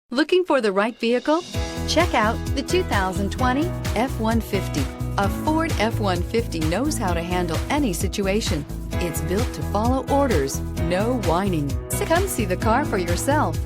Looking for the right vehicle? Check out the 2020 F-150. A Ford F-150 knows how to handle any situation. It's built to follow orders, no whining. So come see the car for yourself.